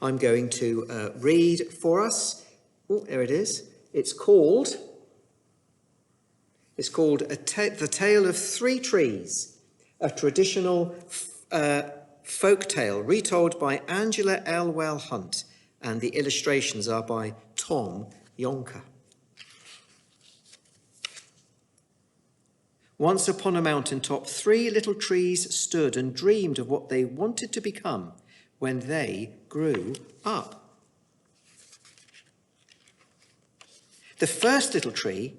I'm going to read for us. Oh, there it is. It's called The Tale of Three Trees, a traditional folk tale retold by Angela Elwell Hunt, and the illustrations are by Tom Yonker. Once upon a mountaintop, three little trees stood and dreamed of what they wanted to become when they grew up. The first little tree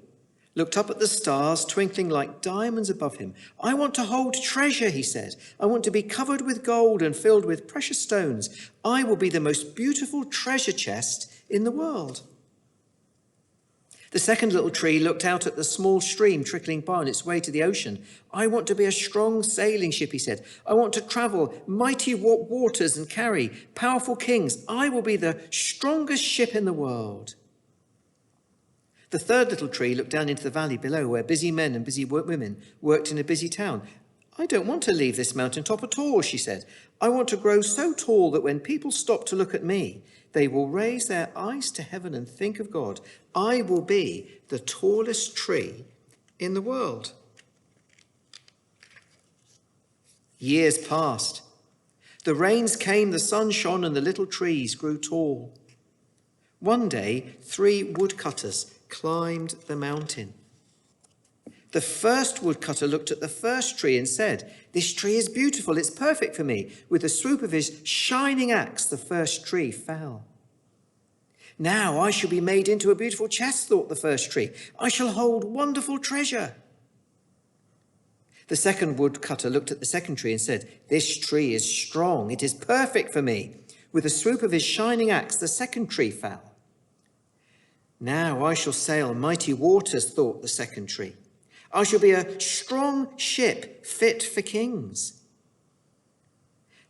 looked up at the stars twinkling like diamonds above him. "I want to hold treasure," he said. "I want to be covered with gold and filled with precious stones. I will be the most beautiful treasure chest in the world." The second little tree looked out at the small stream trickling by on its way to the ocean. "I want to be a strong sailing ship," he said. "I want to travel mighty waters and carry powerful kings. I will be the strongest ship in the world." The third little tree looked down into the valley below, where busy men and busy women worked in a busy town. "I don't want to leave this mountaintop at all," she said. "I want to grow so tall that when people stop to look at me, they will raise their eyes to heaven and think of God. I will be the tallest tree in the world." Years passed. The rains came, the sun shone, and the little trees grew tall. One day, three woodcutters climbed the mountain. The first woodcutter looked at the first tree and said, "This tree is beautiful, it's perfect for me." With a swoop of his shining axe, the first tree fell. "Now I shall be made into a beautiful chest," thought the first tree. "I shall hold wonderful treasure." The second woodcutter looked at the second tree and said, "This tree is strong, it is perfect for me." With a swoop of his shining axe, the second tree fell. "Now I shall sail mighty waters," thought the second tree. "I shall be a strong ship fit for kings."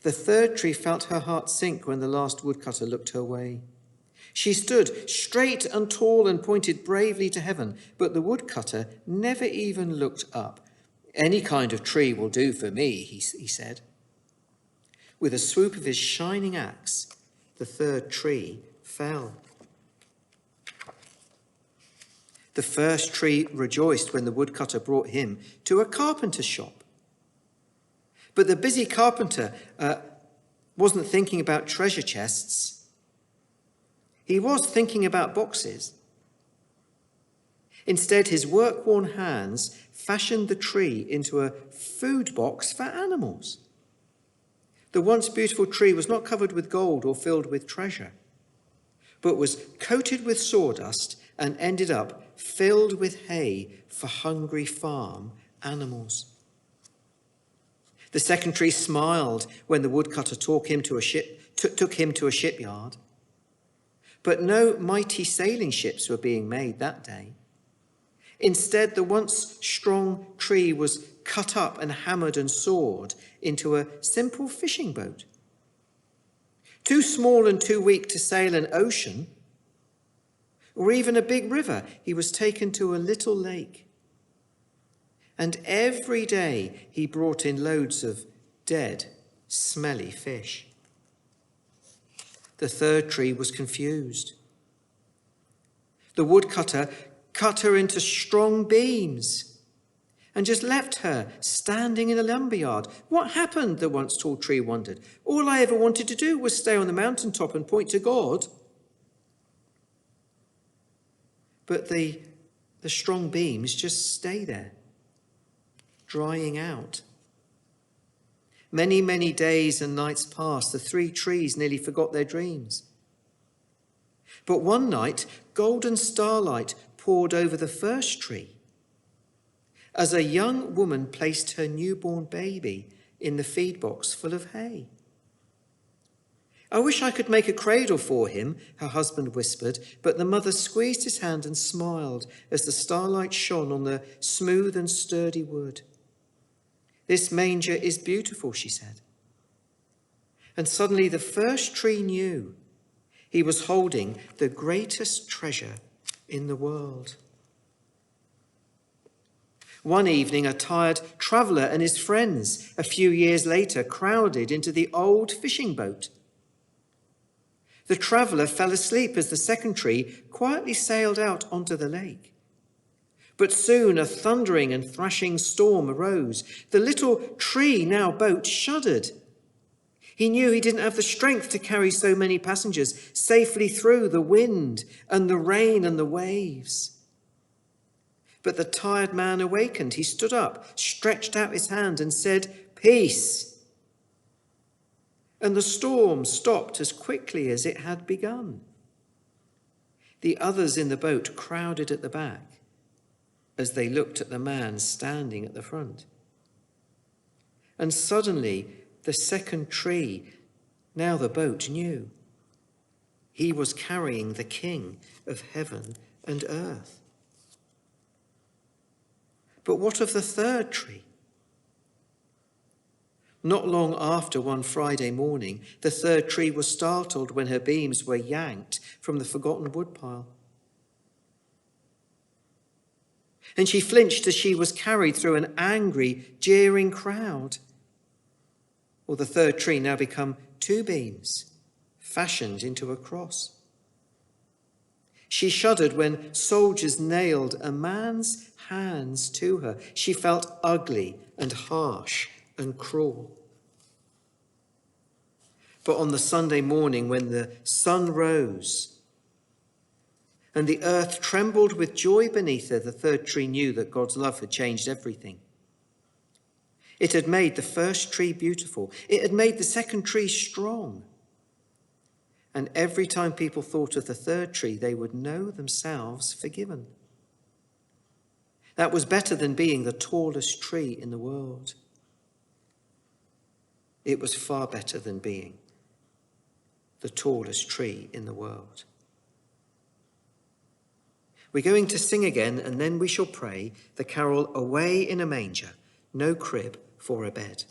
The third tree felt her heart sink when the last woodcutter looked her way. She stood straight and tall and pointed bravely to heaven, but the woodcutter never even looked up. "Any kind of tree will do for me," he said. With a swoop of his shining axe, the third tree fell. The first tree rejoiced when the woodcutter brought him to a carpenter's shop. But the busy carpenter wasn't thinking about treasure chests. He was thinking about boxes. Instead, his work-worn hands fashioned the tree into a food box for animals. The once beautiful tree was not covered with gold or filled with treasure, but was coated with sawdust and ended up filled with hay for hungry farm animals. The second tree smiled when the woodcutter took him to a shipyard. But no mighty sailing ships were being made that day. Instead, the once strong tree was cut up and hammered and sawed into a simple fishing boat. Too small and too weak to sail an ocean or even a big river, he was taken to a little lake. And every day he brought in loads of dead, smelly fish. The third tree was confused. The woodcutter cut her into strong beams and just left her standing in a lumberyard. What happened, the once tall tree wondered. All I ever wanted to do was stay on the mountaintop and point to God. But the strong beams just stay there, drying out. Many, many days and nights passed. The three trees nearly forgot their dreams. But one night, golden starlight poured over the first tree as a young woman placed her newborn baby in the feed box full of hay. "I wish I could make a cradle for him," her husband whispered, but the mother squeezed his hand and smiled as the starlight shone on the smooth and sturdy wood. "This manger is beautiful," she said. And suddenly the first tree knew he was holding the greatest treasure in the world. One evening, a tired traveller and his friends, a few years later, crowded into the old fishing boat. The traveller fell asleep as the second tree quietly sailed out onto the lake. But soon a thundering and thrashing storm arose. The little tree, now boat, shuddered. He knew he didn't have the strength to carry so many passengers safely through the wind and the rain and the waves. But the tired man awakened. He stood up, stretched out his hand and said, "Peace." And the storm stopped as quickly as it had begun. The others in the boat crowded at the back as they looked at the man standing at the front. And suddenly the second tree, now the boat, knew. He was carrying the King of heaven and earth. But what of the third tree? Not long after one Friday morning, the third tree was startled when her beams were yanked from the forgotten woodpile. And she flinched as she was carried through an angry, jeering crowd. Or the third tree now become two beams, fashioned into a cross. She shuddered when soldiers nailed a man's hands to her. She felt ugly and harsh and cruel. But on the Sunday morning, when the sun rose and the earth trembled with joy beneath her, the third tree knew that God's love had changed everything. It had made the first tree beautiful. It had made the second tree strong. And every time people thought of the third tree, they would know themselves forgiven. That was better than being the tallest tree in the world. It was far better than being the tallest tree in the world. We're going to sing again, and then we shall pray the carol "Away in a Manger, no crib for a bed."